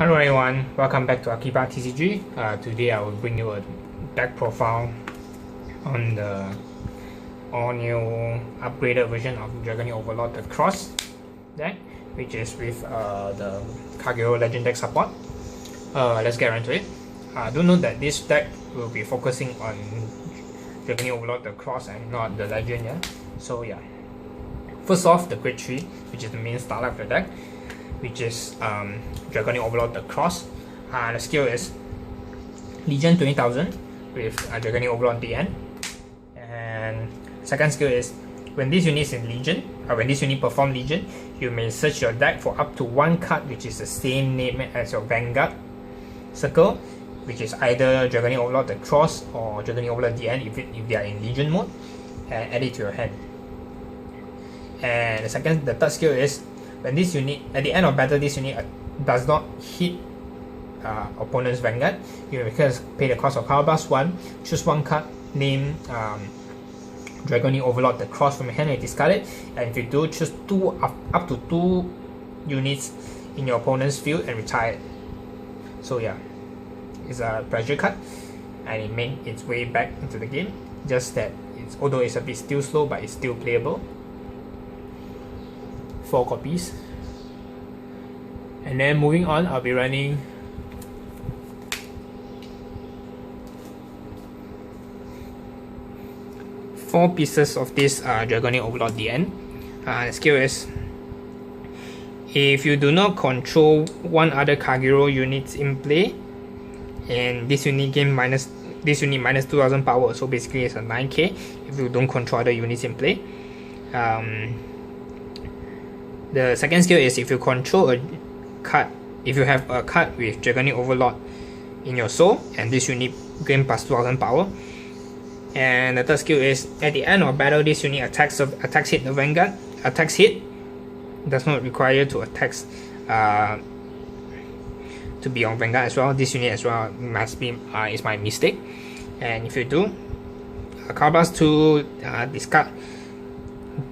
Hello everyone, welcome back to Akiba TCG. Today I will bring you a deck profile on the all-new upgraded version of Dragon Overlord the Cross deck, which is with the Kagero Legend deck support. Let's get right into it. Do note that this deck will be focusing on Dragon Overlord the Cross and not the Legend. So yeah. First off, the Grade 3, which is the main starter of the deck, which is Dragon Overlord the Cross. The skill is Legion 20,000 with Dragon Overlord at the end. And second skill is when this unit is in Legion, when this unit performs Legion, you may search your deck for up to one card which is the same name as your Vanguard circle, which is either Dragon Overlord the Cross or Dragon Overlord at the end if they are in Legion mode, and add it to your hand. And the third skill is when this unit, at the end of battle, this unit does not hit opponent's Vanguard, you may pay the cost of power plus 1, choose one card named Dragon Overlord the Cross from your hand and discard it. And if you do, choose up to 2 units in your opponent's field and retire it. So yeah, it's a pressure card and it made its way back into the game. Just that although it's a bit still slow, but it's still playable. 4 copies. And then moving on, I'll be running four pieces of this Dragon Overlord at the end. The skill is if you do not control one other Kagero units in play, and this unit minus 2000 power, so basically it's a 9k if you don't control other units in play. The second skill is if you control a card, if you have a card with Dragon Overlord in your soul, and this unit gain plus 2000 power. And the third skill is at the end of battle, this unit attacks hit the Vanguard. Attacks hit does not require to attacks to be on Vanguard as well. This unit as well must be is my mistake. And if you do, card plus 2, discard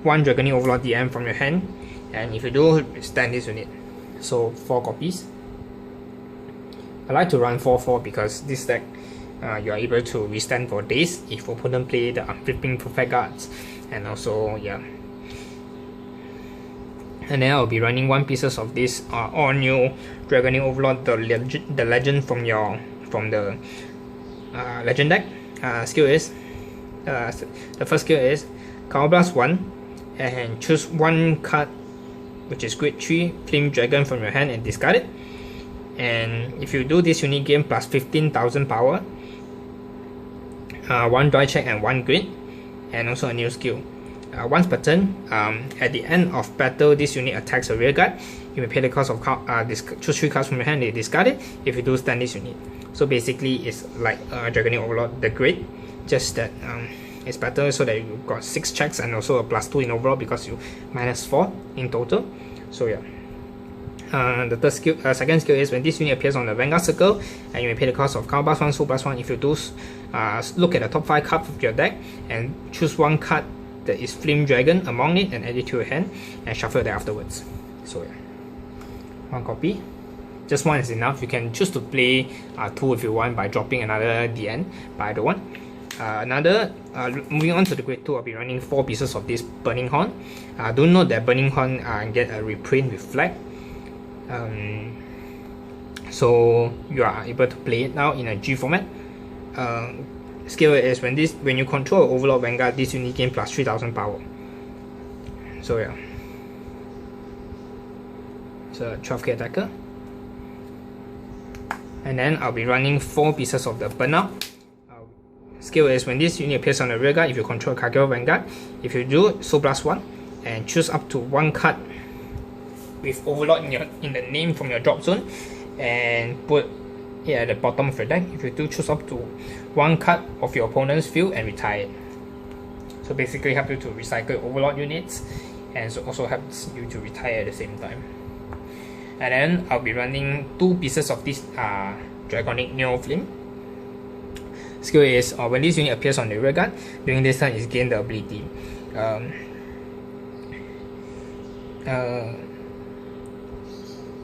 one Dragon Overlord DM from your hand. And if you do, stand this unit. So 4 copies. I like to run 4/4 because this deck you are able to withstand for days if opponent play the Unflipping Perfect Guards. And also yeah. And then I'll be running 1 pieces of this all new Dragon Overlord the Legend from the Legend deck. Skill is the first skill is Power plus 1 and choose one card which is Grade 3 Flame Dragon from your hand and discard it. And if you do, this unit gain plus 15,000 power, 1 dry check and 1 grid, and also a new skill. Once per turn, at the end of battle, this unit attacks a rear guard. You may pay the cost of choose 3 cards from your hand and discard it. If you do, stand this unit. So basically, it's like Dragon Overlord the Grid, just that it's better so that you got 6 checks and also a plus 2 in overall because you minus 4 in total. So yeah. The second skill is when this unit appears on the Vanguard circle, and you may pay the cost of counter plus 1, soul plus 1. If you do, look at the top 5 cards of your deck and choose one card that is Flame Dragon among it and add it to your hand and shuffle that afterwards. So yeah, 1 copy. Just 1 is enough. You can choose to play 2 if you want by dropping another DN, but I don't want. Moving on to the Grade 2, I'll be running 4 pieces of this Burning Horn. Do note that Burning Horn get a reprint with flag. So you are able to play it now in a G format. Skill is when you control Overlord Vanguard, this unit gain plus 3000 power. So yeah, it's a 12k attacker. And then I'll be running 4 pieces of the Burnout. Skill is when this unit appears on the rear guard, if you control Kagero Vanguard, if you do, soul plus 1 and choose up to 1 card with Overlord in the name from your drop zone and put it at the bottom of your deck. If you do, choose up to 1 card of your opponent's field and retire it. So basically help you to recycle Overlord units, and so also helps you to retire at the same time. And then I'll be running 2 pieces of this Dragonic Neo Flame. Skill is when this unit appears on the rear guard, during this turn is gain the ability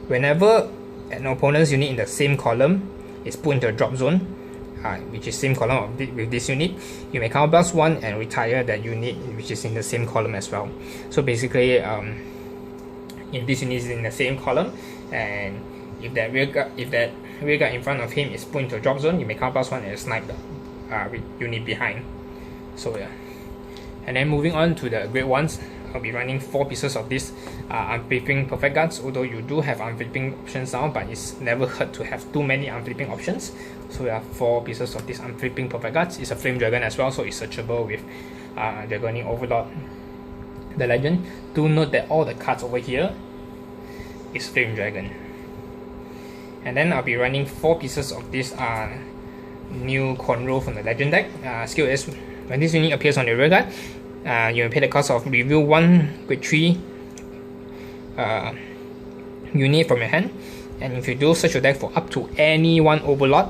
whenever an opponent's unit in the same column is put into a drop zone, which is same column of with this unit, you may counterblast 1 and retire that unit which is in the same column as well. So basically, if this unit is in the same column, and if that rear guard in front of him is put into a drop zone, you may counterblast 1 and snipe the unit behind. So yeah. And then moving on to the grade 1s, I'll be running 4 pieces of this unflipping perfect guards, although you do have unflipping options now, but it's never hurt to have too many unflipping options. So we have 4 pieces of this unflipping perfect guards. It's a flame dragon as well, so it's searchable with Dragonic Overlord, the legend. Do note that all the cards over here is flame dragon. And then I'll be running 4 pieces of this new Conroe from the legend deck. Skill is, when this unit appears on your rear guard, you may pay the cost of reveal 1 grade 3 unit from your hand, and if you do, search your deck for up to any 1 Overlord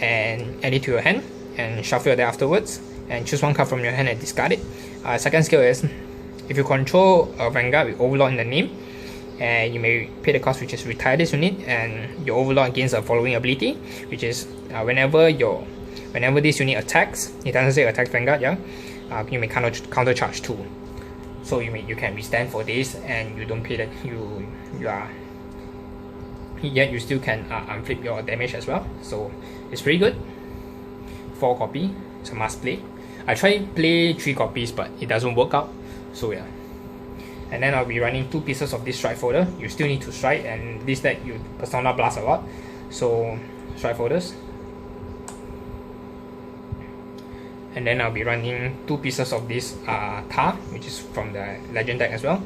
and add it to your hand and shuffle your deck afterwards, and choose 1 card from your hand and discard it. Second skill is, if you control a Vanguard with Overlord in the name, and you may pay the cost, which is retire this unit, and your Overlord gains the following ability, which is whenever this unit attacks, it doesn't say attack Vanguard, yeah, you may counter charge 2. So you can withstand for this, and you don't pay that, yet you still can unflip your damage as well. So it's pretty good. 4 copy, it's a must play. I tried play 3 copies, but it doesn't work out. So yeah. And then I'll be running 2 pieces of this strike folder. You still need to strike, and this deck you Persona blast a lot. So strike folders. And then I'll be running 2 pieces of this Tar, which is from the legend deck as well.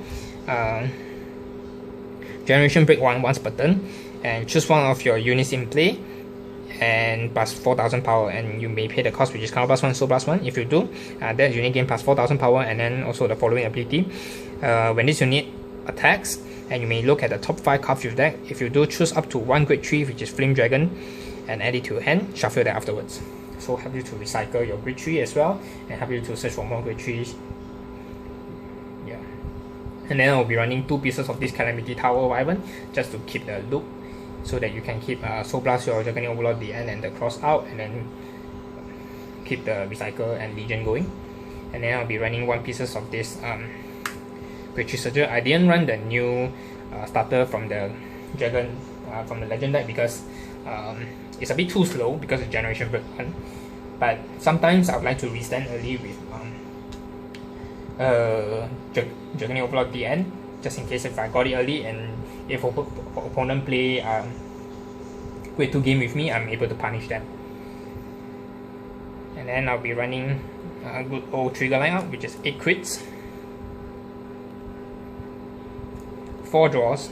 Generation break 1 once per turn, and choose 1 of your units in play and plus 4000 power, and you may pay the cost, which is counter plus 1, soul plus 1. If you do, that unit gain plus 4000 power, and then also the following ability. When this unit attacks, and you may look at the top 5 cards of your deck. If you do, choose up to 1 grade 3, which is Flame Dragon, and add it to your hand, shuffle that afterwards. So help you to recycle your grade 3 as well, and help you to search for more grade 3s. Yeah. And then I'll be running 2 pieces of this Calamity Tower Wyvern just to keep the loop, so that you can keep Soul Blast your Dragonic Overlord the end and the cross out, and then keep the Recycle and Legion going. And then I'll be running 1 pieces of this grade 3 Surger. I didn't run the new starter from the Dragon from the Legend deck because it's a bit too slow because of Generation Break 1. But sometimes I would like to restand early with Dragonic Overlord the end, just in case if I got it early, and if opponent play grade 2 game with me, I'm able to punish them. And then I'll be running a good old trigger lineup, which is 8 crits, 4 draws,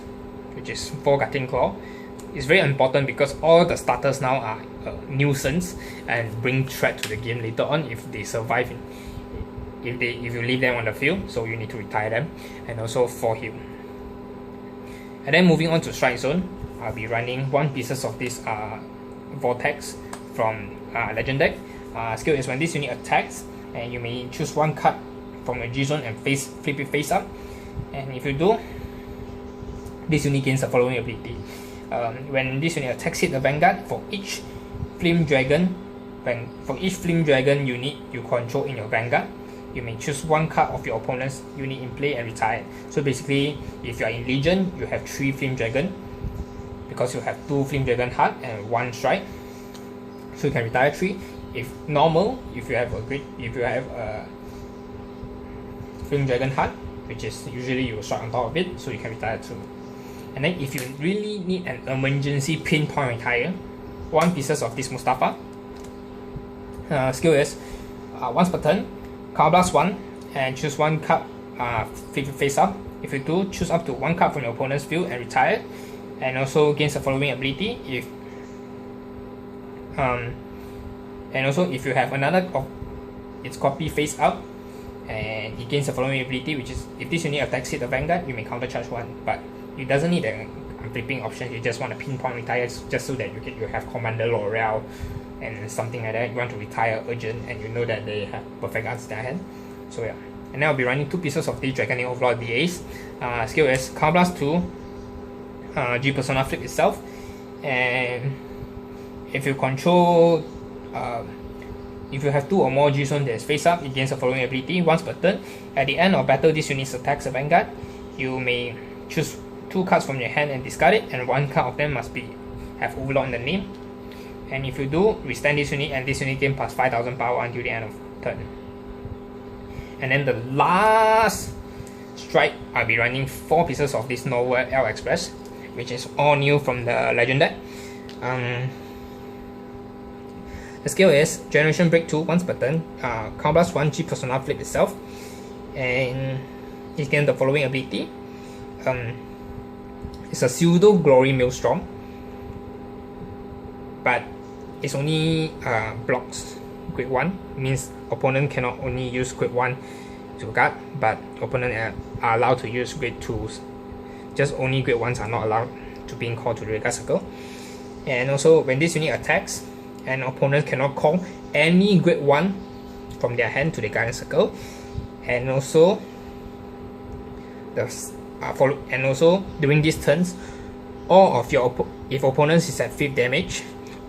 which is 4 Gutting Claw. It's very important because all the starters now are a nuisance and bring threat to the game later on if they survive if you leave them on the field, so you need to retire them. And also 4 heal. And then moving on to Strike Zone, I'll be running 1 pieces of this Vortex from Legend deck. Skill is, when this unit attacks, and you may choose 1 card from your G zone and flip it face up. And if you do, this unit gains the following ability. When this unit attacks hit the Vanguard, for each Flame Dragon unit you control in your Vanguard, you may choose 1 card of your opponent's unit in play and retire it. So basically, if you are in Legion, you have 3 Flame Dragon, because you have 2 Flame Dragon Heart and 1 Strike, so you can retire 3. If normal, if you have a Flame Dragon Heart, which is usually you strike on top of it, so you can retire 2. And then if you really need an emergency pinpoint retire, 1 pieces of this Mustafa. Skill is, once per turn, Card Blast 1 and choose 1 card flip it face up. If you do, choose up to 1 card from your opponent's field and retire it. And also gains the following ability. And also if you have another of its copy face up, and it gains the following ability, which is, if this unit attacks hit the Vanguard, you may counter charge 1. But it doesn't need an unflipping option. You just want to pinpoint retire, just so that you have Commander L'Oreal and something like that. You want to retire urgent, and you know that they have perfect guards in their hand. So yeah. And then I'll be running 2 pieces of the Dragonic Overlord the Ace. Skill is Counter Blast 2, G persona flip itself, and if you control if you have 2 or more G zone that is face up, it gains the following ability once per turn. At the end of battle, this unit attacks a vanguard. You may choose 2 cards from your hand and discard it, and 1 card of them must have overlord in the name. And if you do, withstand this unit, and this unit gain plus 5000 power until the end of turn. And then the last strike, I'll be running 4 pieces of this novel L Express, which is all new from the Legend deck. The skill is Generation Break 2 once per turn, Counterblast 1 G persona flip itself, and it gains the following ability. It's a pseudo glory maelstrom, but it's only blocks grade 1, means opponent cannot only use grade 1 to guard, but opponent are allowed to use grade 2s. Just only grade 1s are not allowed to being called to the Regal Circle. And also, when this unit attacks, an opponent cannot call any grade 1 from their hand to the Guardian Circle. And also, during these turns, all of your if opponents is at 5th damage,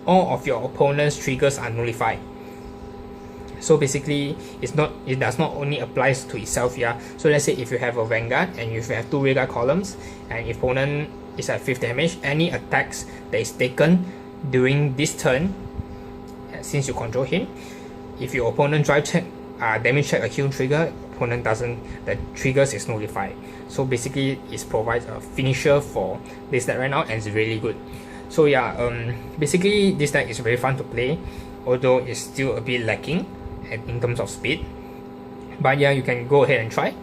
all of your opponent's triggers are nullified. So basically, it does not only applies to itself. Yeah. So let's say if you have a Vanguard and if you have 2 Regal columns, and if opponent is at 5th damage, any attacks that is taken during this turn, since you control him, if your opponent drive check, damage check a heal trigger, opponent doesn't, the triggers is nullified. So basically, it provides a finisher for this deck right now, and it's really good. So yeah, basically this deck is very fun to play, although it's still a bit lacking in terms of speed. But yeah, you can go ahead and try.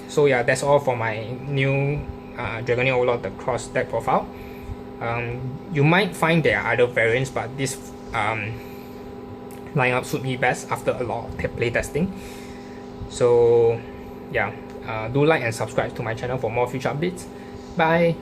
So yeah, that's all for my new Dragonic Overlord the Cross deck profile. You might find there are other variants, but this lineup suit me best after a lot of play testing. So yeah, do like and subscribe to my channel for more future updates. Bye.